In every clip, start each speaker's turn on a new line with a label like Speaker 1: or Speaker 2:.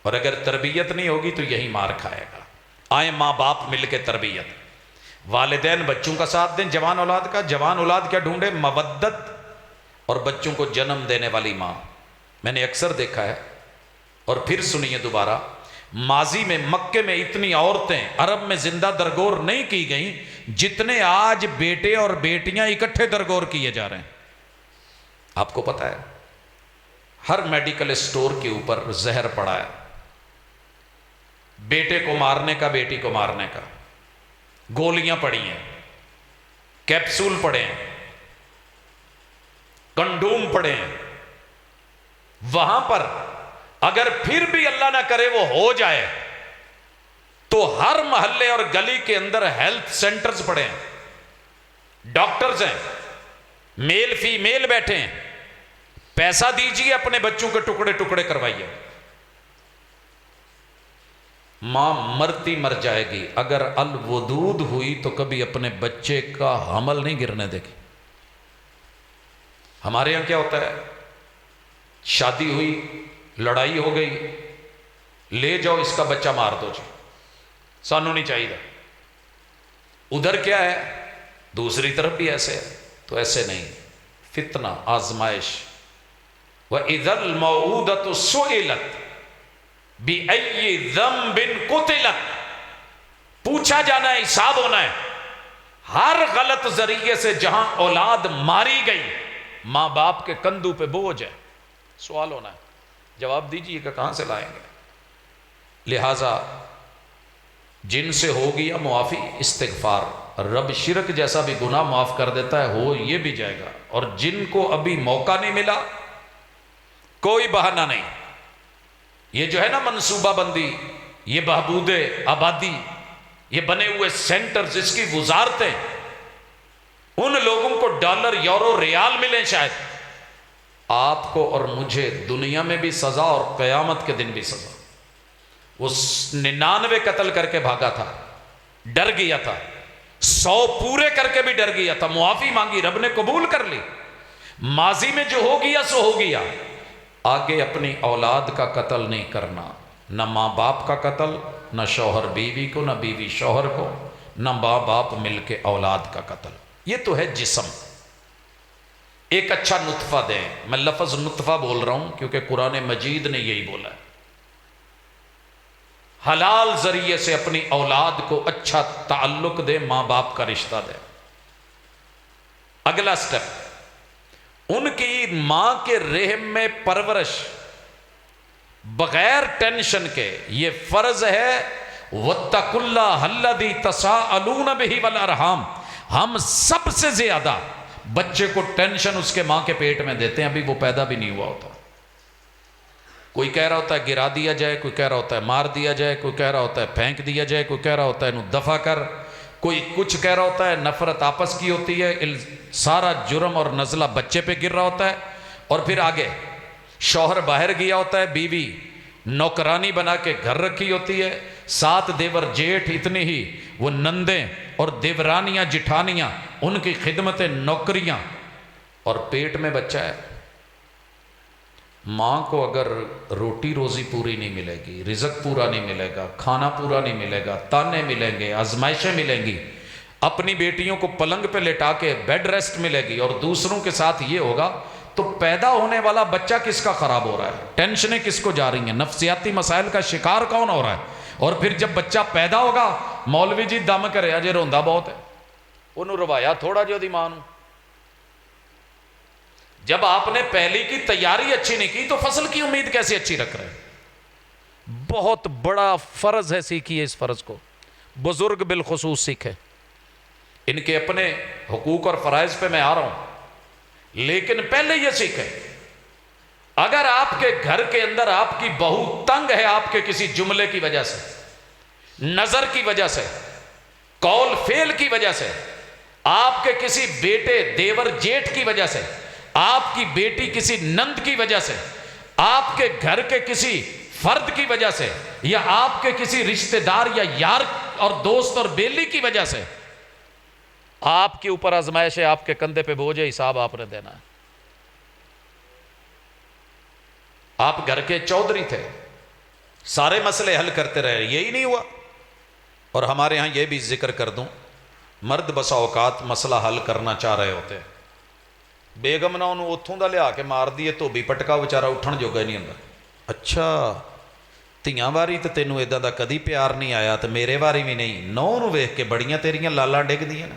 Speaker 1: اور اگر تربیت نہیں ہوگی تو یہی مار کھائے گا۔ آئیں ماں باپ مل کے تربیت، والدین بچوں کا ساتھ دیں، جوان اولاد کا۔ جوان اولاد کیا ڈھونڈے؟ مودت اور بچوں کو جنم دینے والی ماں۔ میں نے اکثر دیکھا ہے، اور پھر سنیے دوبارہ، ماضی میں مکے میں اتنی عورتیں عرب میں زندہ درگور نہیں کی گئیں جتنے آج بیٹے اور بیٹیاں اکٹھے درگور کیے جا رہے ہیں۔ آپ کو پتہ ہے ہر میڈیکل اسٹور کے اوپر زہر پڑا ہے، بیٹے کو مارنے کا، بیٹی کو مارنے کا، گولیاں پڑی ہیں، کیپسول پڑے ہیں، کنڈوم پڑے ہیں۔ وہاں پر اگر پھر بھی اللہ نہ کرے وہ ہو جائے تو ہر محلے اور گلی کے اندر ہیلتھ سینٹرز پڑے ہیں، ڈاکٹرز ہیں، میل فیمیل بیٹھے ہیں، پیسہ دیجئے اپنے بچوں کے ٹکڑے ٹکڑے کروائیے۔ ماں مرتی مر جائے گی، اگر الودود ہوئی تو کبھی اپنے بچے کا حمل نہیں گرنے دے گی۔ ہمارے یہاں کیا ہوتا ہے، شادی ہوئی، لڑائی ہو گئی، لے جاؤ اس کا بچہ مار دو جی، سانو نہیں چاہیے۔ ادھر کیا ہے، دوسری طرف بھی ایسے ہے، تو ایسے نہیں، فتنہ، آزمائش۔ وَإِذَا الْمَوْءُودَةُ سُئِلَتْ بِأَيِّ ذَنبٍ قُتِلَتْ، پوچھا جانا ہے، حساب ہونا ہے۔ ہر غلط ذریعے سے جہاں اولاد ماری گئی، ماں باپ کے کندھوں پہ بوجھ ہے، سوال ہونا ہے، جواب دیجئے کہ کہاں سے لائیں گے۔ لہٰذا جن سے ہو گیا معافی، استغفار، رب شرک جیسا بھی گناہ معاف کر دیتا ہے، ہو یہ بھی جائے گا۔ اور جن کو ابھی موقع نہیں ملا، کوئی بہانہ نہیں۔ یہ جو ہے نا منصوبہ بندی، یہ بہبود آبادی، یہ بنے ہوئے سینٹرز، اس کی وزارتیں، ان لوگوں کو ڈالر، یورو، ریال ملیں شاید، آپ کو اور مجھے دنیا میں بھی سزا اور قیامت کے دن بھی سزا۔ وہ 99 قتل کر کے بھاگا تھا، ڈر گیا تھا، 100 پورے کر کے بھی ڈر گیا تھا، معافی مانگی، رب نے قبول کر لی۔ ماضی میں جو ہو گیا سو ہو گیا، آگے اپنی اولاد کا قتل نہیں کرنا، نہ ماں باپ کا قتل، نہ شوہر بیوی کو، نہ بیوی شوہر کو، نہ ماں باپ مل کے اولاد کا قتل۔ یہ تو ہے جسم۔ ایک اچھا نطفہ دیں، میں لفظ نطفہ بول رہا ہوں کیونکہ قرآن مجید نے یہی بولا ہے۔ حلال ذریعے سے اپنی اولاد کو اچھا تعلق دے، ماں باپ کا رشتہ دے۔ اگلا سٹیپ، ان کی ماں کے رحم میں پرورش بغیر ٹینشن کے، یہ فرض ہے۔ وَاتَّقُوا اللَّهَ الَّذِي تَسَاءَلُونَ بِهِ وَالْأَرْحَامَ۔ ہم سب سے زیادہ بچے کو ٹینشن اس کے ماں کے پیٹ میں دیتے ہیں، ابھی وہ پیدا بھی نہیں ہوا ہوتا۔ کوئی کہہ رہا ہوتا ہے گرا دیا جائے، کوئی کہہ رہا ہوتا ہے مار دیا جائے، کوئی کہہ رہا ہوتا ہے پھینک دیا جائے، کوئی کہہ رہا ہوتا ہے انہوں دفع کر، کوئی کچھ کہہ رہا ہوتا ہے، نفرت آپس کی ہوتی ہے، سارا جرم اور نزلہ بچے پہ گر رہا ہوتا ہے۔ اور پھر آگے شوہر باہر گیا ہوتا ہے، بیوی نوکرانی بنا کے گھر رکھی ہوتی ہے، 7 دیور جیٹھ، اتنی ہی وہ نندیں اور دیورانیاں جٹھانیاں، ان کی خدمتیں، نوکریاں، اور پیٹ میں بچہ ہے۔ ماں کو اگر روٹی روزی پوری نہیں ملے گی، رزق پورا نہیں ملے گا، کھانا پورا نہیں ملے گا، تانے ملیں گے، آزمائشیں ملیں گی، اپنی بیٹیوں کو پلنگ پہ لٹا کے بیڈ ریسٹ ملے گی، اور دوسروں کے ساتھ یہ ہوگا، تو پیدا ہونے والا بچہ کس کا خراب ہو رہا ہے؟ ٹینشنیں کس کو جا رہی ہیں؟ نفسیاتی مسائل کا شکار کون ہو رہا ہے؟ اور پھر جب بچہ پیدا ہوگا، مولوی جی دم کرے اجے روندا بہت ہے، انہوں روایا تھوڑا جو دی ماں نوں۔ جب آپ نے پہلی کی تیاری اچھی نہیں کی تو فصل کی امید کیسے اچھی رکھ رہے ہیں؟ بہت بڑا فرض ہے، سیکھیے اس فرض کو، بزرگ بالخصوص سیکھے۔ ان کے اپنے حقوق اور فرائض پہ میں آ رہا ہوں، لیکن پہلے یہ سیکھیں، اگر آپ کے گھر کے اندر آپ کی بہو تنگ ہے آپ کے کسی جملے کی وجہ سے، نظر کی وجہ سے، قول فعل کی وجہ سے، آپ کے کسی بیٹے دیور جیٹھ کی وجہ سے، آپ کی بیٹی کسی نند کی وجہ سے، آپ کے گھر کے کسی فرد کی وجہ سے، یا آپ کے کسی رشتہ دار یا یار اور دوست اور بیلی کی وجہ سے، آپ کے اوپر آزمائش ہے، آپ کے کندھے پہ بوجھ ہے، حساب آپ نے دینا ہے۔ آپ گھر کے چودھری تھے، سارے مسئلے حل کرتے رہے، یہی نہیں ہوا۔ اور ہمارے ہاں یہ بھی ذکر کر دوں، مرد بسا اوقات مسئلہ حل کرنا چاہ رہے ہوتے، بیگم نہ انہوں اتھوں دا لیا کے مار دیے، دھوبی پٹکا بیچارہ اٹھن جوگا ہی نہیں ہوندا۔ اچھا تیاں واری تو تینوں ادا دا کدی پیار نہیں آیا، تو میرے واری بھی نہیں، نو نو ویکھ کے بڑیاں تیریاں لالاں ڈگ دیاں نا،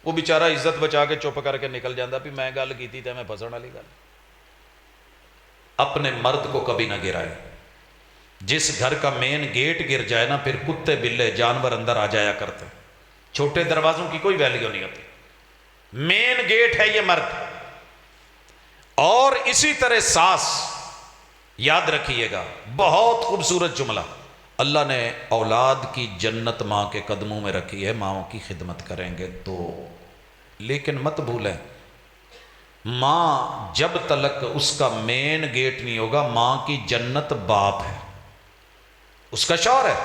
Speaker 1: وہ بیچارہ عزت بچا کے چپ کر کے نکل جاندہ بھی میں گل کیتی تے میں پھسن والی گل۔ اپنے مرد کو کبھی نہ گرائے۔ جس گھر کا مین گیٹ گر جائے نا، پھر کتے بلے جانور اندر آ جایا کرتے، چھوٹے دروازوں کی کوئی ویلیو نہیں ہوتی، مین گیٹ ہے یہ مرد۔ اور اسی طرح ساس، یاد رکھیے گا بہت خوبصورت جملہ، اللہ نے اولاد کی جنت ماں کے قدموں میں رکھی ہے، ماں کی خدمت کریں گے تو، لیکن مت بھولیں ماں جب تلک اس کا مین گیٹ نہیں ہوگا، ماں کی جنت باپ ہے، اس کا شوہر ہے،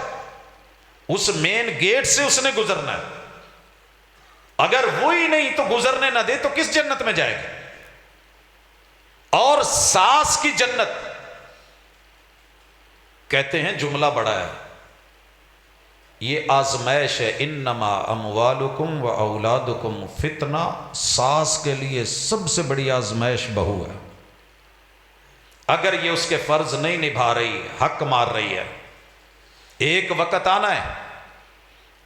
Speaker 1: اس مین گیٹ سے اس نے گزرنا ہے، اگر وہی نہیں تو گزرنے نہ دے تو کس جنت میں جائے گا؟ اور ساس کی جنت، کہتے ہیں جملہ بڑا ہے، یہ آزمائش ہے، انما اموالکم و اولادکم فتنہ، ساس کے لیے سب سے بڑی آزمائش بہو ہے۔ اگر یہ اس کے فرض نہیں نبھا رہی، حق مار رہی ہے، ایک وقت آنا ہے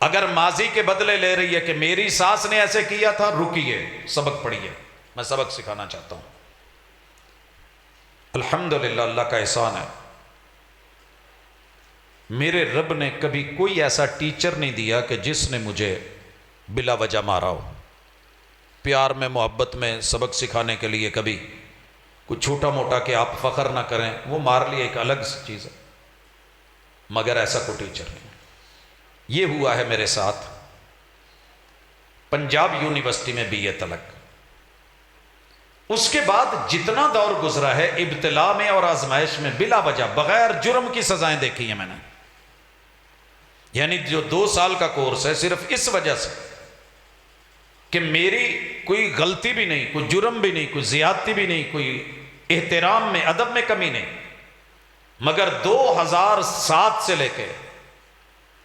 Speaker 1: اگر ماضی کے بدلے لے رہی ہے کہ میری ساس نے ایسے کیا تھا، رکیے، سبق پڑھیے، میں سبق سکھانا چاہتا ہوں۔ الحمدللہ اللہ کا احسان ہے، میرے رب نے کبھی کوئی ایسا ٹیچر نہیں دیا کہ جس نے مجھے بلا وجہ مارا ہو۔ پیار میں محبت میں سبق سکھانے کے لیے کبھی کوئی چھوٹا موٹا کہ آپ فخر نہ کریں، وہ مار لیا ایک الگ چیز ہے، مگر ایسا کوئی ٹیچر نہیں۔ یہ ہوا ہے میرے ساتھ پنجاب یونیورسٹی میں بی اے تلک، اس کے بعد جتنا دور گزرا ہے ابتلا میں اور آزمائش میں بلا وجہ بغیر جرم کی سزائیں دیکھی ہیں میں نے، یعنی جو 2 سال کا کورس ہے صرف اس وجہ سے کہ میری کوئی غلطی بھی نہیں، کوئی جرم بھی نہیں، کوئی زیادتی بھی نہیں، کوئی احترام میں ادب میں کمی نہیں، مگر 2007 سے لے کے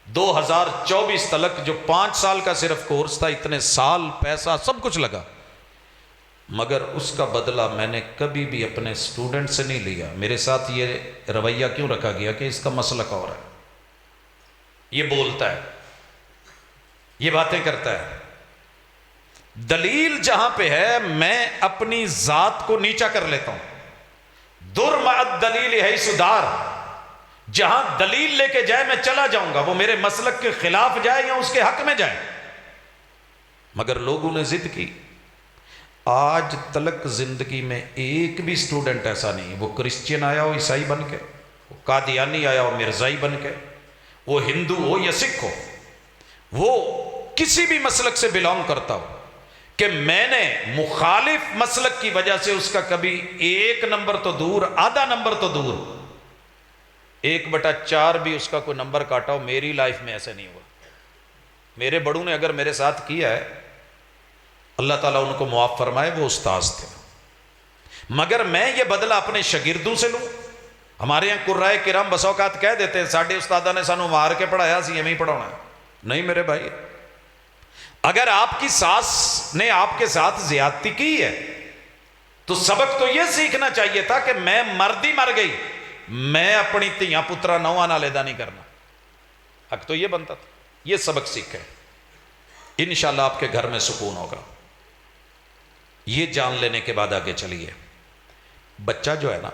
Speaker 1: 2024 تلک جو 5 سال کا صرف کورس تھا، اتنے سال پیسہ سب کچھ لگا، مگر اس کا بدلہ میں نے کبھی بھی اپنے سٹوڈنٹ سے نہیں لیا۔ میرے ساتھ یہ رویہ کیوں رکھا گیا کہ اس کا مسلک اور ہے، یہ بولتا ہے، یہ باتیں کرتا ہے، دلیل جہاں پہ ہے میں اپنی ذات کو نیچا کر لیتا ہوں، در مع دلیل ہے سدار، جہاں دلیل لے کے جائے میں چلا جاؤں گا، وہ میرے مسلک کے خلاف جائے یا اس کے حق میں جائے، مگر لوگوں نے ضد کی۔ آج تلک زندگی میں ایک بھی سٹوڈنٹ ایسا نہیں، وہ کرسچین آیا ہو عیسائی بن کے، وہ قادیانی آیا ہو مرزائی بن کے، وہ ہندو ہو یا سکھ ہو، وہ کسی بھی مسلک سے بلانگ کرتا ہو، کہ میں نے مخالف مسلک کی وجہ سے اس کا کبھی 1 نمبر تو دور، آدھا نمبر تو دور، 1/4 بھی اس کا کوئی نمبر کاٹا ہو، میری لائف میں ایسے نہیں ہوا۔ میرے بڑوں نے اگر میرے ساتھ کیا ہے، اللہ تعالیٰ ان کو معاف فرمائے، وہ استاذ تھے، مگر میں یہ بدلہ اپنے شاگردوں سے لوں۔ ہمارے یہاں قرائے کرام بس اوقات کہہ دیتے ہیں ساڈے استادہ نے سانو مار کے پڑھایا، سی ایویں ہی پڑھانا ہے، نہیں میرے بھائی، اگر آپ کی ساس نے آپ کے ساتھ زیادتی کی ہے تو سبق تو یہ سیکھنا چاہیے تھا کہ میں مرد ہی مر گئی، میں اپنی تیاں پترا نواں نال ادا نہیں کرنا، حق تو یہ بنتا تھا، یہ سبق سیکھے، انشاءاللہ آپ کے گھر میں سکون ہوگا۔ یہ جان لینے کے بعد آگے چلیے، بچہ جو ہے نا،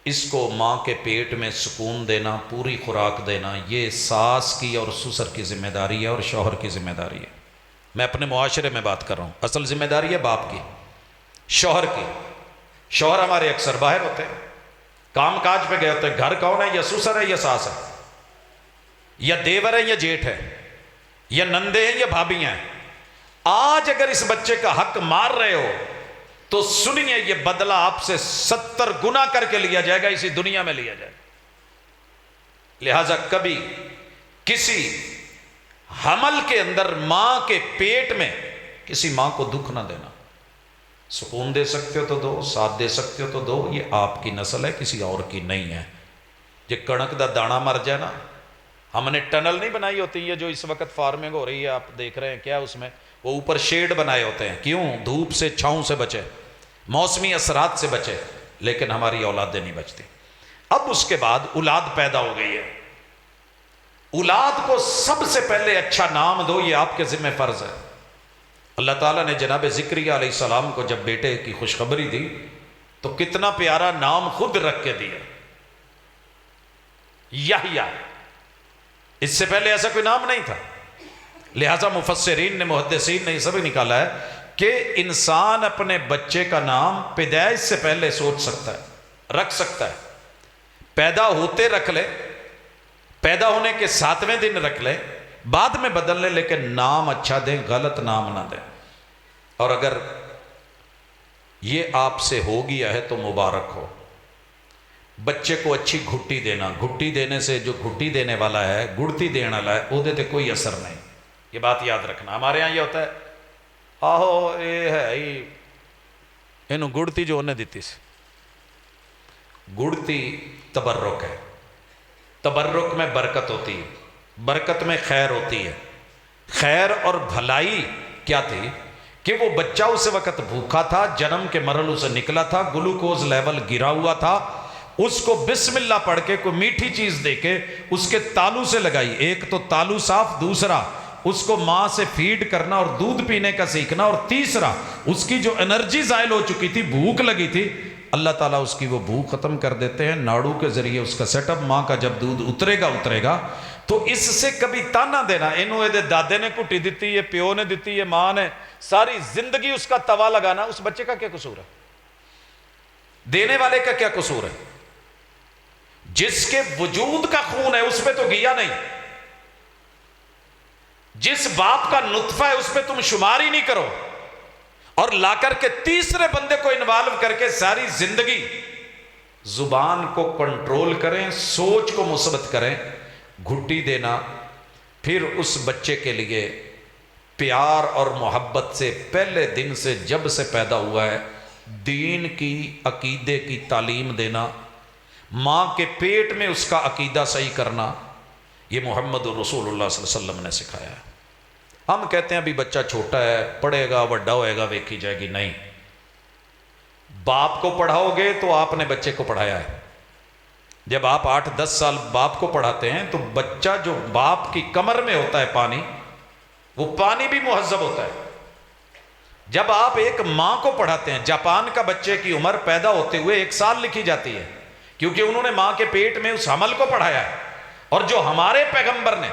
Speaker 1: اس کو ماں کے پیٹ میں سکون دینا، پوری خوراک دینا، یہ ساس کی اور سسر کی ذمہ داری ہے اور شوہر کی ذمہ داری ہے۔ میں اپنے معاشرے میں بات کر رہا ہوں، اصل ذمہ داری ہے باپ کی، شوہر کی۔ شوہر ہمارے اکثر باہر ہوتے ہیں، کام کاج پہ گئے ہوتے ہیں، گھر کون ہے، یا سسر ہے یا ساس ہے، یا دیور ہے یا جیٹھ ہے، یا نندے ہیں یا بھابیاں ہیں۔ آج اگر اس بچے کا حق مار رہے ہو تو سنیے، یہ بدلہ آپ سے 70 گنا کر کے لیا جائے گا، اسی دنیا میں لیا جائے گا۔ لہذا کبھی کسی حمل کے اندر ماں کے پیٹ میں کسی ماں کو دکھ نہ دینا، سکون دے سکتے ہو تو دو، ساتھ دے سکتے ہو تو دو، یہ آپ کی نسل ہے، کسی اور کی نہیں ہے۔ جو کڑک دا دانا مر جائے نا، ہم نے ٹنل نہیں بنائی ہوتی ہے جو اس وقت فارمنگ ہو رہی ہے، آپ دیکھ رہے ہیں کیا اس میں، وہ اوپر شیڈ بنائے ہوتے ہیں، کیوں؟ دھوپ سے، چھاؤں سے بچے، موسمی اثرات سے بچے، لیکن ہماری اولادیں نہیں بچتی۔ اب اس کے بعد اولاد پیدا ہو گئی ہے، اولاد کو سب سے پہلے اچھا نام دو، یہ آپ کے ذمہ فرض ہے۔ اللہ تعالیٰ نے جناب زکریا علیہ السلام کو جب بیٹے کی خوشخبری دی تو کتنا پیارا نام خود رکھ کے دیا، یحییٰ۔ اس سے پہلے ایسا کوئی نام نہیں تھا، لہٰذا مفسرین نے، محدثین نے یہ سب نکالا ہے کہ انسان اپنے بچے کا نام پیدائش سے پہلے سوچ سکتا ہے، رکھ سکتا ہے، پیدا ہوتے رکھ لے، پیدا ہونے کے 7ویں دن رکھ لے، بعد میں بدل لے، لیکن نام اچھا دیں، غلط نام نہ دیں۔ اور اگر یہ آپ سے ہو گیا ہے تو مبارک ہو۔ بچے کو اچھی گھٹی دینا، گھٹی دینے سے جو گھٹی دینے والا ہے، گڑتی دینے والا ہے، وہ دیتے کوئی اثر نہیں، یہ بات یاد رکھنا۔ ہمارے ہاں یہ ہوتا ہے، آہو یہ ہے ہی انہوں گڑتی جو انہیں دیتی سی، گڑتی تبرک ہے، تبرک میں برکت ہوتی ہے، برکت میں خیر ہوتی ہے۔ خیر اور بھلائی کیا تھی کہ وہ بچہ اس وقت بھوکا تھا، جنم کے مرحلوں سے نکلا تھا، گلوکوز لیول گرا ہوا تھا، اس کو بسم اللہ پڑھ کے کوئی میٹھی چیز دے کے اس کے تالو سے لگائی، ایک تو تالو صاف، دوسرا اس کو ماں سے فیڈ کرنا اور دودھ پینے کا سیکھنا، اور تیسرا اس کی جو انرجی زائل ہو چکی تھی، بھوک لگی تھی، اللہ تعالیٰ اس کی وہ بھوک ختم کر دیتے ہیں ناڑو کے ذریعے۔ اس کا سیٹ اپ، ماں کا جب دودھ اترے گا تو اس سے کبھی تانا دینا انہوں یہ دادے نے کٹی دیتی، یہ پیو نے دیتی، یہ ماں نے، ساری زندگی اس کا توا لگانا، اس بچے کا کیا قصور ہے؟ دینے والے کا کیا قصور ہے؟ جس کے وجود کا خون ہے اس پہ تو گیا نہیں، جس باپ کا نطفہ ہے اس پہ تم شمار ہی نہیں کرو، اور لا کر کے تیسرے بندے کو انوالو کر کے ساری زندگی زبان کو کنٹرول کریں، سوچ کو مثبت کریں۔ گھٹی دینا، پھر اس بچے کے لیے پیار اور محبت سے پہلے دن سے، جب سے پیدا ہوا ہے، دین کی، عقیدے کی تعلیم دینا، ماں کے پیٹ میں اس کا عقیدہ صحیح کرنا، یہ محمد رسول اللہ صلی اللہ علیہ وسلم نے سکھایا ہے۔ ہم کہتے ہیں ابھی بچہ چھوٹا ہے، پڑھے گا، بڑا ہوئے گا، ویکھی جائے گی، نہیں۔ باپ کو پڑھاؤ گے تو آپ نے بچے کو پڑھایا ہے۔ جب آپ 8-10 سال باپ کو پڑھاتے ہیں تو بچہ جو باپ کی کمر میں ہوتا ہے پانی، وہ پانی بھی مہذب ہوتا ہے۔ جب آپ ایک ماں کو پڑھاتے ہیں، جاپان کا بچے کی عمر پیدا ہوتے ہوئے 1 سال لکھی جاتی ہے، کیونکہ انہوں نے ماں کے پیٹ میں اس حمل کو پڑھایا ہے۔ اور جو ہمارے پیغمبر نے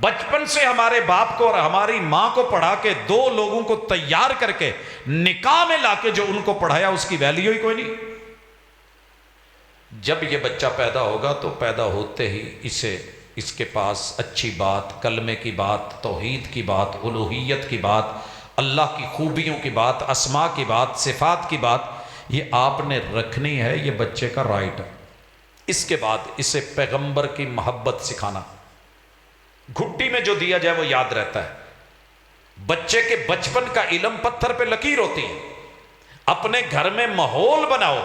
Speaker 1: بچپن سے ہمارے باپ کو اور ہماری ماں کو پڑھا کے 2 لوگوں کو تیار کر کے نکاح میں لا کے جو ان کو پڑھایا، اس کی ویلیو ہی کوئی نہیں۔ جب یہ بچہ پیدا ہوگا تو پیدا ہوتے ہی اس کے پاس اچھی بات، کلمے کی بات، توحید کی بات، الوہیت کی بات، اللہ کی خوبیوں کی بات، اسماء کی بات، صفات کی بات، یہ آپ نے رکھنی ہے، یہ بچے کا رائٹ ہے۔ اس کے بعد اسے پیغمبر کی محبت سکھانا، گھٹی میں جو دیا جائے وہ یاد رہتا ہے۔ بچے کے بچپن کا علم پتھر پہ لکیر ہوتی ہے۔ اپنے گھر میں ماحول بناؤ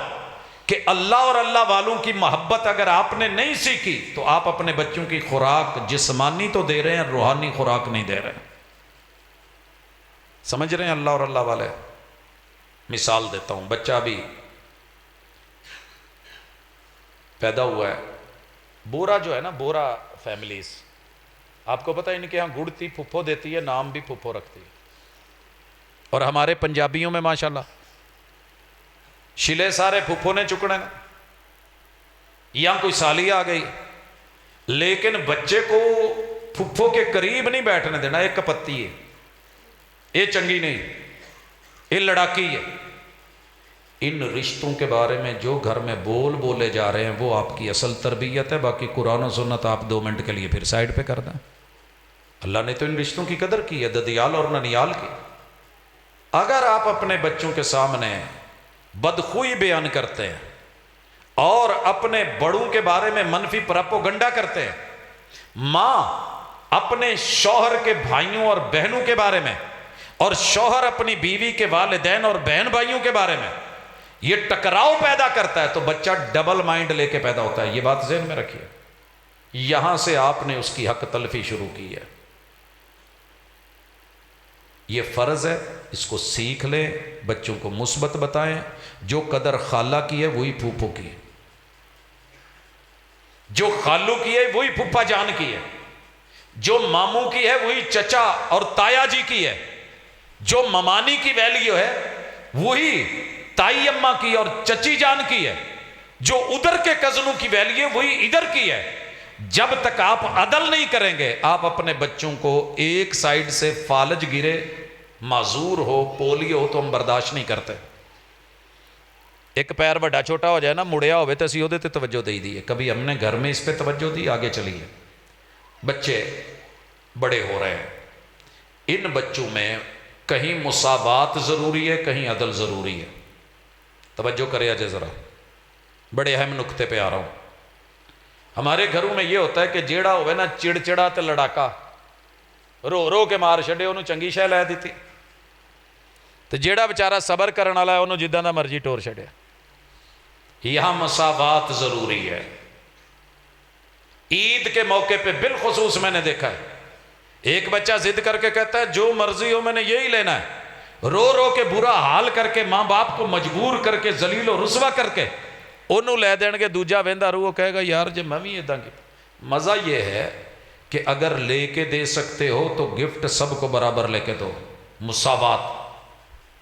Speaker 1: کہ اللہ اور اللہ والوں کی محبت اگر آپ نے نہیں سیکھی تو آپ اپنے بچوں کی خوراک جسمانی تو دے رہے ہیں، روحانی خوراک نہیں دے رہے ہیں۔ سمجھ رہے ہیں اللہ اور اللہ والے؟ مثال دیتا ہوں، بچہ بھی پیدا ہوا ہے، بورا جو ہے نا، بورا فیملیز، آپ کو پتہ ہے ان کے ہاں گڑتی پھپھو دیتی ہے، نام بھی پھپھو رکھتی ہے۔ اور ہمارے پنجابیوں میں ماشاءاللہ شلے سارے پھپھو نے چکنے نا، یا کوئی سالی آ گئی، لیکن بچے کو پھپھو کے قریب نہیں بیٹھنے دینا، ایک کپتی ہے، یہ چنگی نہیں، یہ لڑاکی ہے۔ ان رشتوں کے بارے میں جو گھر میں بولے جا رہے ہیں وہ آپ کی اصل تربیت ہے، باقی قرآن و سنت آپ 2 منٹ کے لیے پھر سائڈ پہ کر دیں۔ اللہ نے تو ان رشتوں کی قدر کی ہے، ددیال اور ننیال کی۔ اگر آپ اپنے بچوں کے سامنے بدخوئی بیان کرتے ہیں اور اپنے بڑوں کے بارے میں منفی پراپوگنڈا کرتے ہیں، ماں اپنے شوہر کے بھائیوں اور بہنوں کے بارے میں، اور شوہر اپنی بیوی کے والدین اور بہن بھائیوں کے بارے میں یہ ٹکراؤ پیدا کرتا ہے تو بچہ ڈبل مائنڈ لے کے پیدا ہوتا ہے. یہ بات ذہن میں رکھیے. یہاں سے آپ نے اس کی حق تلفی شروع کی ہے. یہ فرض ہے، اس کو سیکھ لیں، بچوں کو مثبت بتائیں. جو قدر خالہ کی ہے وہی پھوپھو کی ہے، جو خالو کی ہے وہی پھپھا جان کی ہے، جو ماموں کی ہے وہی چچا اور تایا جی کی ہے، جو ممانی کی ویلیو ہے وہی تائی اماں کی اور چچی جان کی ہے، جو ادھر کے کزنوں کی ویلیو ہے وہی ادھر کی ہے. جب تک آپ عدل نہیں کریں گے، آپ اپنے بچوں کو ایک سائیڈ سے فالج گرے، معذور ہو، پولیو ہو تو ہم برداشت نہیں کرتے. ایک پیر بڑا چھوٹا ہو جائے نا، مڑیا ہوئے تو اسی تے توجہ دے دی ہے. کبھی ہم نے گھر میں اس پہ توجہ دی؟ آگے چلیے. بچے بڑے ہو رہے ہیں، ان بچوں میں کہیں مساوات ضروری ہے، کہیں عدل ضروری ہے. توجہ کرے اجے ذرا، بڑے اہم نقطے پہ آ رہا ہوں. ہمارے گھروں میں یہ ہوتا ہے کہ جیڑا ہوئے نا چڑچڑا تے لڑاکا، رو رو کے مار چھڑے، انہوں چنگی شے لے دیتی. تو جیڑا بیچارہ صبر کرنے والا ہے انہوں جداں دا مرضی ٹور چھڑے. یہاں مساوات ضروری ہے. عید کے موقع پہ بالخصوص میں نے دیکھا ہے، ایک بچہ ضد کر کے کہتا ہے جو مرضی ہو میں نے یہی لینا ہے، رو رو کے برا حال کر کے ماں باپ کو مجبور کر کے ذلیل و رسوا کر کے انہوں لے دین گے. دوجا ویندا رو، وہ کہے گا یار جے میں بھی اداں کی. مزہ یہ ہے کہ اگر لے کے دے سکتے ہو تو گفٹ سب کو برابر لے کے دو، مساوات.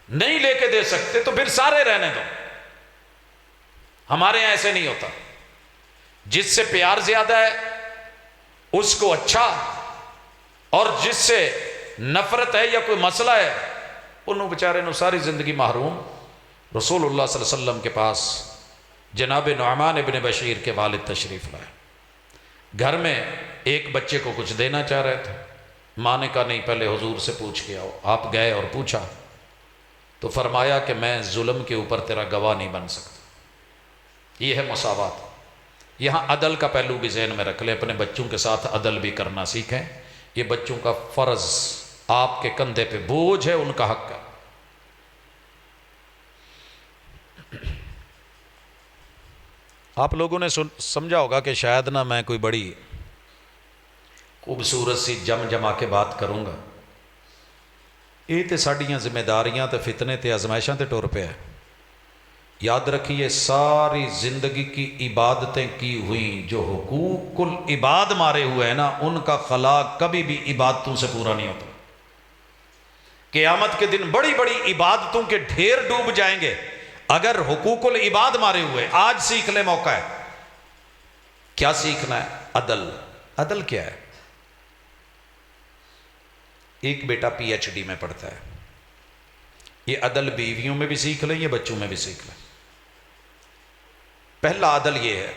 Speaker 1: نہیں لے کے دے سکتے تو پھر سارے رہنے دو. ہمارے یہاں ایسے نہیں ہوتا. جس سے پیار زیادہ ہے اس کو اچھا، اور جس سے نفرت ہے یا کوئی مسئلہ ہے انہوں بیچارے نو ساری زندگی محروم. رسول اللہ صلی اللہ علیہ وسلم کے پاس جناب نعمان ابن بشیر کے والد تشریف لائے. گھر میں ایک بچے کو کچھ دینا چاہ رہے تھے. ماں نے کہا نہیں، پہلے حضور سے پوچھ کے آؤ. آپ گئے اور پوچھا تو فرمایا کہ میں ظلم کے اوپر تیرا گواہ نہیں بن سکتا. یہ ہے مساوات. یہاں عدل کا پہلو بھی ذہن میں رکھ لیں، اپنے بچوں کے ساتھ عدل بھی کرنا سیکھیں. یہ بچوں کا فرض، آپ کے کندھے پہ بوجھ ہے، ان کا حق ہے. آپ لوگوں نے سمجھا ہوگا کہ شاید نہ میں کوئی بڑی خوبصورت سی جمع کے بات کروں گا. یہ تے ساڑیاں ذمہ داریاں تے فتنے تے آزمائشاں تے ٹور پہ ہے. یاد رکھیے ساری زندگی کی عبادتیں کی ہوئی، جو حقوق العباد مارے ہوئے ہیں نا، ان کا خلا کبھی بھی عبادتوں سے پورا نہیں ہوتا. قیامت کے دن بڑی بڑی عبادتوں کے ڈھیر ڈوب جائیں گے اگر حقوق العباد مارے ہوئے. آج سیکھ لے، موقع ہے. کیا سیکھنا ہے؟ عدل. عدل کیا ہے؟ ایک بیٹا پی ایچ ڈی میں پڑھتا ہے. یہ عدل بیویوں میں بھی سیکھ لیں، یہ بچوں میں بھی سیکھ لیں. پہلا عدل یہ ہے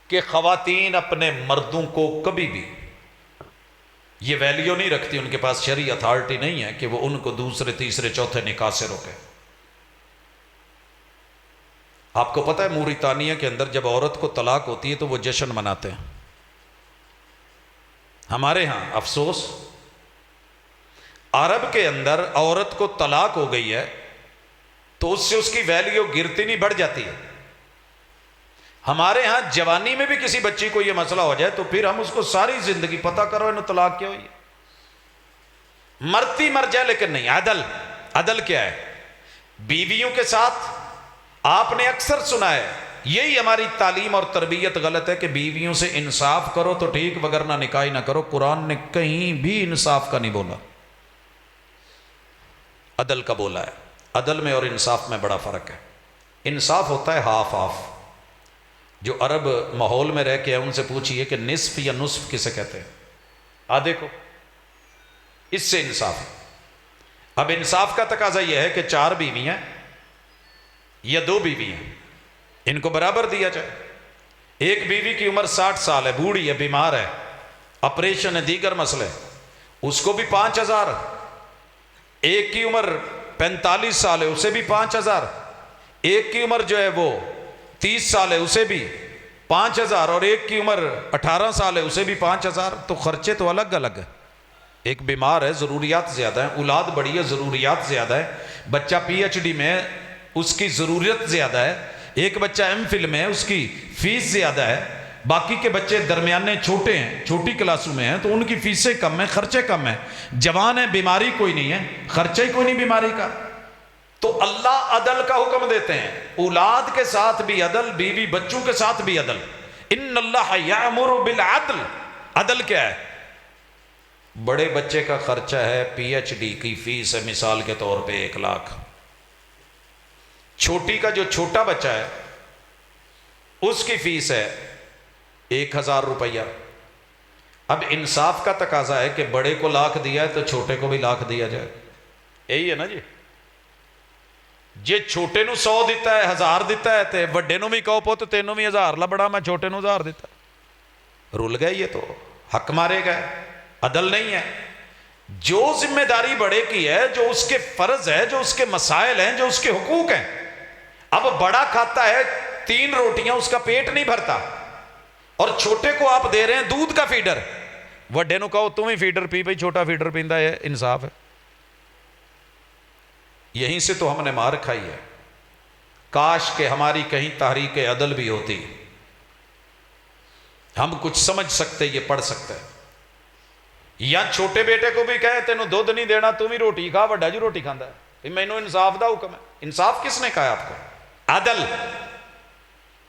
Speaker 1: کہ خواتین اپنے مردوں کو کبھی بھی یہ ویلیو نہیں رکھتی، ان کے پاس شرعی اتھارٹی نہیں ہے کہ وہ ان کو دوسرے تیسرے چوتھے نکاح سے روکے. آپ کو پتہ ہے موریتانیہ کے اندر جب عورت کو طلاق ہوتی ہے تو وہ جشن مناتے ہیں. ہمارے ہاں افسوس، عرب کے اندر عورت کو طلاق ہو گئی ہے تو اس سے اس کی ویلیو گرتی نہیں، بڑھ جاتی ہے. ہمارے ہاں جوانی میں بھی کسی بچی کو یہ مسئلہ ہو جائے تو پھر ہم اس کو ساری زندگی پتہ کرو انہوں طلاق کیا ہوئی ہے، مرتی مر جائے لیکن نہیں. عدل. عدل کیا ہے؟ بیویوں کے ساتھ آپ نے اکثر سنا ہے، یہی ہماری تعلیم اور تربیت غلط ہے کہ بیویوں سے انصاف کرو تو ٹھیک، وگرنہ نکاح نہ کرو. قرآن نے کہیں بھی انصاف کا نہیں بولا، عدل کا بولا ہے. عدل میں اور انصاف میں بڑا فرق ہے. انصاف ہوتا ہے ہاف آف. جو عرب ماحول میں رہ کے ہیں ان سے پوچھئے کہ نصف یا نصف کسے کہتے ہیں؟ آدھے کو. اس سے انصاف ہے. اب انصاف کا تقاضا یہ ہے کہ 4 بیویاں یا 2 بیویاں، ان کو برابر دیا جائے. ایک بیوی کی عمر 60 سال ہے، بوڑھی ہے، بیمار ہے، آپریشن ہے، دیگر مسئلے، اس کو بھی 5000. ایک کی عمر 45 سال ہے، اسے بھی 5000. ایک کی عمر جو ہے وہ 30 سال ہے، اسے بھی 5000. اور ایک کی عمر 18 سال ہے، اسے بھی 5000. تو خرچے تو الگ الگ ہیں. ایک بیمار ہے، ضروریات زیادہ ہیں، اولاد بڑی ہے، ضروریات زیادہ ہے. بچہ پی ایچ ڈی میں اس کی ضرورت زیادہ ہے، ایک بچہ ایم فل میں ہے اس کی فیس زیادہ ہے، باقی کے بچے درمیانے چھوٹے ہیں، چھوٹی کلاسوں میں ہیں تو ان کی فیسیں کم ہیں، خرچے کم ہیں، جوان ہیں، بیماری کوئی نہیں ہے، خرچہ ہی کوئی نہیں بیماری کا۔ تو اللہ عدل کا حکم دیتے ہیں، اولاد کے ساتھ بھی عدل، بیوی بچوں کے ساتھ بھی عدل۔ ان اللہ یامر بالعدل، عدل کیا ہے؟ بڑے بچے کا خرچہ ہے پی ایچ ڈی کی فیس ہے مثال کے طور پہ 1 لاکھ، چھوٹی کا جو چھوٹا بچہ ہے اس کی فیس ہے 1000 روپیہ۔ اب انصاف کا تقاضا ہے کہ بڑے کو 1,00,000 دیا ہے تو چھوٹے کو بھی 1,00,000 دیا جائے، یہی ہے نا جی؟ جے چھوٹے نو 100 دیتا ہے 1000 دیتا ہے تے وڈے نو بھی کہو پو تو تینوں بھی 1000 لبڑا، میں چھوٹے نو 1000 دیتا، رول گئے، یہ تو حق مارے گئے، عدل نہیں ہے۔ جو ذمہ داری بڑے کی ہے، جو اس کے فرض ہے، جو اس کے مسائل ہیں، جو اس کے حقوق ہیں، اب بڑا کھاتا ہے 3 روٹیاں اس کا پیٹ نہیں بھرتا، اور چھوٹے کو آپ دے رہے ہیں دودھ کا فیڈر، وڈے نو کہو تم ہی فیڈر پی بھئی، چھوٹا فیڈر پیندا ہے، انصاف ہے؟ یہیں سے تو ہم نے مار کھائی ہے۔ کاش کہ ہماری کہیں تحریک عدل بھی ہوتی، ہم کچھ سمجھ سکتے، یہ پڑھ سکتے، یا چھوٹے بیٹے کو بھی کہے تینوں دودھ نہیں دینا تم ہی روٹی کھا، وڈا جو روٹی کھاندا ہے، مینوں انصاف دا حکم ہے۔ انصاف کس نے کہا ہے آپ کو؟ عدل۔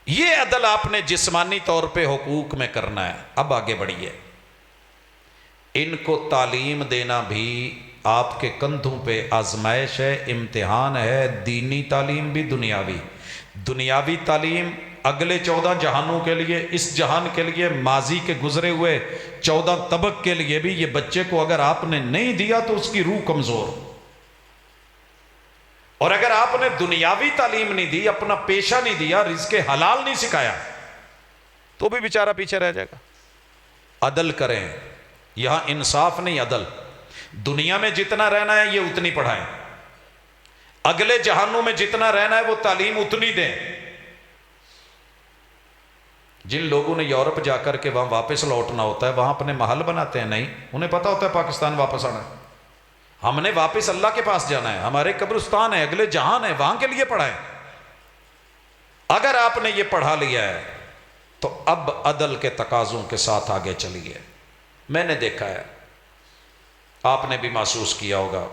Speaker 1: یہ عدل آپ نے جسمانی طور پہ حقوق میں کرنا ہے۔ اب آگے بڑھیے، ان کو تعلیم دینا بھی آپ کے کندھوں پہ آزمائش ہے، امتحان ہے، دینی تعلیم بھی، دنیاوی تعلیم اگلے 14 جہانوں کے لیے، اس جہان کے لیے، ماضی کے گزرے ہوئے 14 طبق کے لیے بھی۔ یہ بچے کو اگر آپ نے نہیں دیا تو اس کی روح کمزور، اور اگر آپ نے دنیاوی تعلیم نہیں دی، اپنا پیشہ نہیں دیا، رزق حلال نہیں سکھایا، تو بھی بیچارہ پیچھے رہ جائے گا۔ عدل کریں، یہاں انصاف نہیں، عدل۔ دنیا میں جتنا رہنا ہے یہ اتنی پڑھائیں، اگلے جہانوں میں جتنا رہنا ہے وہ تعلیم اتنی دیں۔ جن لوگوں نے یورپ جا کر کے وہاں واپس لوٹنا ہوتا ہے، وہاں اپنے محل بناتے ہیں، نہیں، انہیں پتہ ہوتا ہے پاکستان واپس آنا ہے، ہم نے واپس اللہ کے پاس جانا ہے، ہمارے قبرستان ہے، اگلے جہان ہے، وہاں کے لیے پڑھائیں۔ اگر آپ نے یہ پڑھا لیا ہے تو اب عدل کے تقاضوں کے ساتھ آگے چلیے۔ میں نے دیکھا ہے، آپ نے بھی محسوس کیا ہوگا،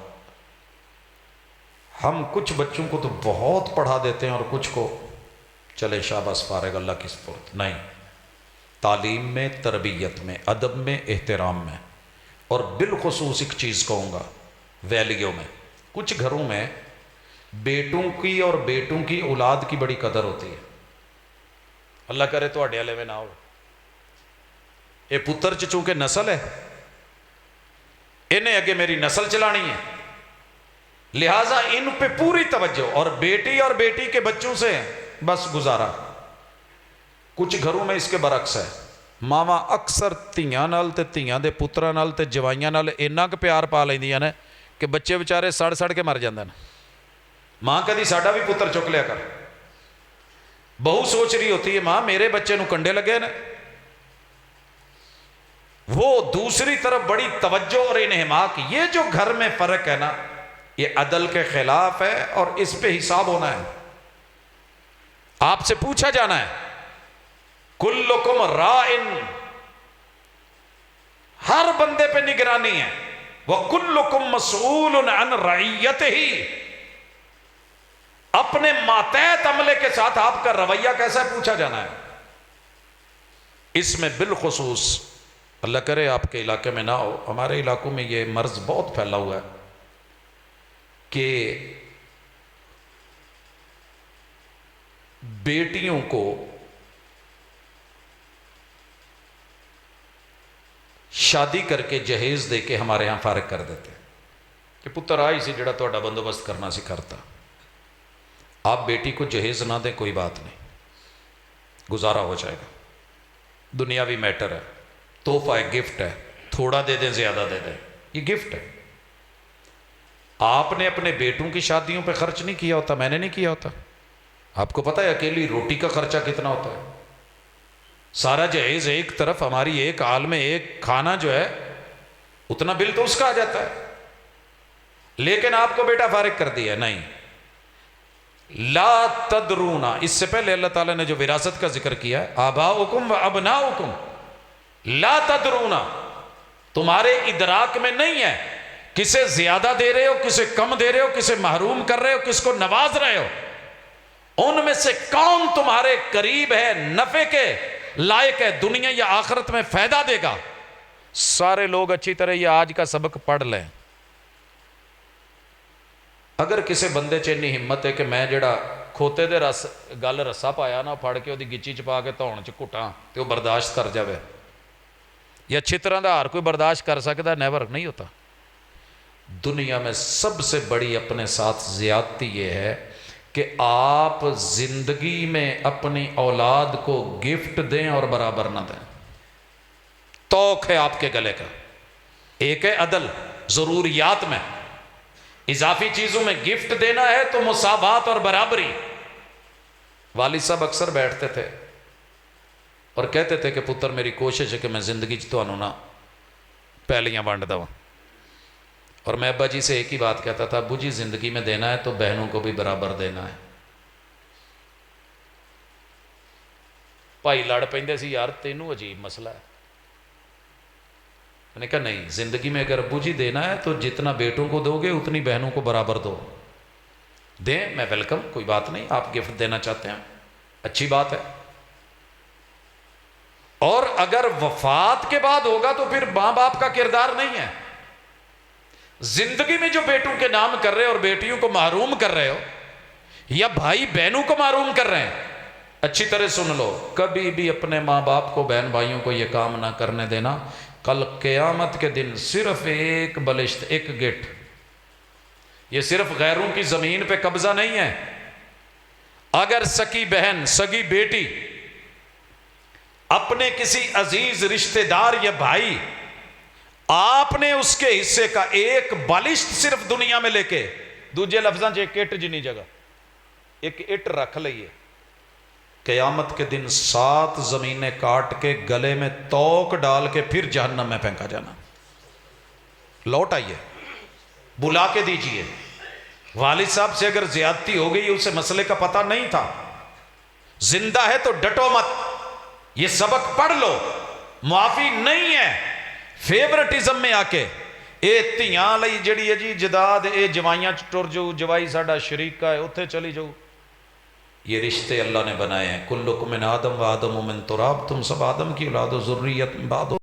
Speaker 1: ہم کچھ بچوں کو تو بہت پڑھا دیتے ہیں اور کچھ کو چلے شاباش فارغ اللہ کی سپرد۔ نہیں، تعلیم میں، تربیت میں، ادب میں، احترام میں، اور بالخصوص ایک چیز کہوں گا، ویلیو میں۔ کچھ گھروں میں بیٹوں کی اور بیٹوں کی اولاد کی بڑی قدر ہوتی ہے، اللہ کرے تو اڈے والے میں نہ ہو۔ یہ پتر چونکہ نسل ہے، انہیں اگے میری نسل چلانی ہے، لہٰذا ان پہ پوری توجہ، اور بیٹی اور بیٹی کے بچوں سے بس گزارا۔ کچھ گھروں میں اس کے برعکس ہے، ماواں اکثر دھیاں نال تے دھیاں دے پتراں نال تے جوائیاں نال اننا کہ پیار پا لیندیاں نے کہ بچے بیچارے سڑ سڑ کے مر جاندے ہیں۔ ماں کدی ساڈا بھی پتر چک لیا کر، بہو سوچ رہی ہوتی ہے ماں میرے بچے نو کنڈے لگے نا، وہ دوسری طرف بڑی توجہ اور انہماک۔ یہ جو گھر میں فرق ہے نا، یہ عدل کے خلاف ہے، اور اس پہ حساب ہونا ہے، آپ سے پوچھا جانا ہے۔ کلکم رائن، ہر بندے پہ نگرانی ہے، وَكُلُّكُمْ مَسْئُولٌ عَنْ رَعِيَّتِهِ، اپنے ماتحت عملے کے ساتھ آپ کا رویہ کیسا ہے پوچھا جانا ہے۔ اس میں بالخصوص اللہ کرے آپ کے علاقے میں نہ ہو، ہمارے علاقوں میں یہ مرض بہت پھیلا ہوا ہے کہ بیٹیوں کو شادی کر کے جہیز دے کے ہمارے ہاں فارغ کر دیتے کہ پتر آئی سی جڑا تہاڈا بندوبست کرنا سی کرتا۔ آپ بیٹی کو جہیز نہ دیں کوئی بات نہیں، گزارا ہو جائے گا، دنیاوی میٹر ہے، تحفہ ہے، گفٹ ہے، تھوڑا دے دیں زیادہ دے دیں، یہ گفٹ ہے۔ آپ نے اپنے بیٹوں کی شادیوں پہ خرچ نہیں کیا ہوتا، میں نے نہیں کیا ہوتا۔ آپ کو پتہ ہے اکیلی روٹی کا خرچہ کتنا ہوتا ہے؟ سارا جہیز ایک طرف، ہماری ایک آل میں ایک کھانا جو ہے، اتنا بل تو اس کا آ جاتا ہے، لیکن آپ کو بیٹا فارغ کر دیا، نہیں، لا تدرونا، اس سے پہلے اللہ تعالیٰ نے جو وراثت کا ذکر کیا ہے، آباؤکم و ابناؤکم لا تدرونا، تمہارے ادراک میں نہیں ہے کسے زیادہ دے رہے ہو، کسے کم دے رہے ہو، کسے محروم کر رہے ہو، کس کو نواز رہے ہو، ان میں سے کون تمہارے قریب ہے، نفع کے لائق ہے، دنیا یا آخرت میں فائدہ دے گا۔ سارے لوگ اچھی طرح یہ آج کا سبق پڑھ لیں۔ اگر کسی بندے چ انی ہمت ہے کہ میں جڑا کھوتے دے رس گل رسا پایا نا پھڑ کے وہ گچی چ پا کے دھون چ کٹاں تے وہ برداشت کر جاوے، یا اچھی طرح دا ہر کوئی برداشت کر سکتا، نیور نہیں ہوتا۔ دنیا میں سب سے بڑی اپنے ساتھ زیادتی یہ ہے کہ آپ زندگی میں اپنی اولاد کو گفٹ دیں اور برابر نہ دیں۔ توق ہے آپ کے گلے کا، ایک ہے عدل ضروریات میں، اضافی چیزوں میں گفٹ دینا ہے تو مساوات اور برابری۔ والد صاحب اکثر بیٹھتے تھے اور کہتے تھے کہ پتر میری کوشش ہے کہ میں زندگی تانوں نہ پہلیاں ونڈ دوں، اور میں ابا جی سے ایک ہی بات کہتا تھا، ابو جی زندگی میں دینا ہے تو بہنوں کو بھی برابر دینا ہے۔ بھائی لڑ پیندے سی، یار تینوں عجیب مسئلہ ہے۔ میں نے کہا نہیں، زندگی میں اگر ابو جی دینا ہے تو جتنا بیٹوں کو دو گے اتنی بہنوں کو برابر دو، دیں، میں ویلکم، کوئی بات نہیں، آپ گفٹ دینا چاہتے ہیں اچھی بات ہے۔ اور اگر وفات کے بعد ہوگا تو پھر ماں باپ کا کردار نہیں ہے۔ زندگی میں جو بیٹوں کے نام کر رہے ہو اور بیٹیوں کو محروم کر رہے ہو، یا بھائی بہنوں کو محروم کر رہے ہیں، اچھی طرح سن لو، کبھی بھی اپنے ماں باپ کو، بہن بھائیوں کو یہ کام نہ کرنے دینا۔ کل قیامت کے دن صرف ایک بلشت، ایک گٹ، یہ صرف غیروں کی زمین پہ قبضہ نہیں ہے۔ اگر سکی بہن، سگی بیٹی اپنے کسی عزیز رشتہ دار یا بھائی، آپ نے اس کے حصے کا ایک بالشت صرف دنیا میں لے کے، دوجے لفظاں ایک اٹ جنی جگہ ایک اٹ رکھ لئیے، قیامت کے دن 7 زمینیں کاٹ کے گلے میں توق ڈال کے پھر جہنم میں پھینکا جانا۔ لوٹ آئیے، بلا کے دیجئے۔ والد صاحب سے اگر زیادتی ہو گئی، اسے مسئلے کا پتہ نہیں تھا، زندہ ہے تو ڈٹو مت، یہ سبق پڑھ لو، معافی نہیں ہے۔ فیورٹزم میں آ کے اے تیاں لئی جڑی ہے جی جداد، اے جوائیاں ٹر جو، جوائی ساڈا شریکہ ہے اتھے چلی جاؤ، یہ رشتے اللہ نے بنائے ہیں۔ کلکم من آدم و آدم من تراب، تم سب آدم کی اولاد و ذریت بعد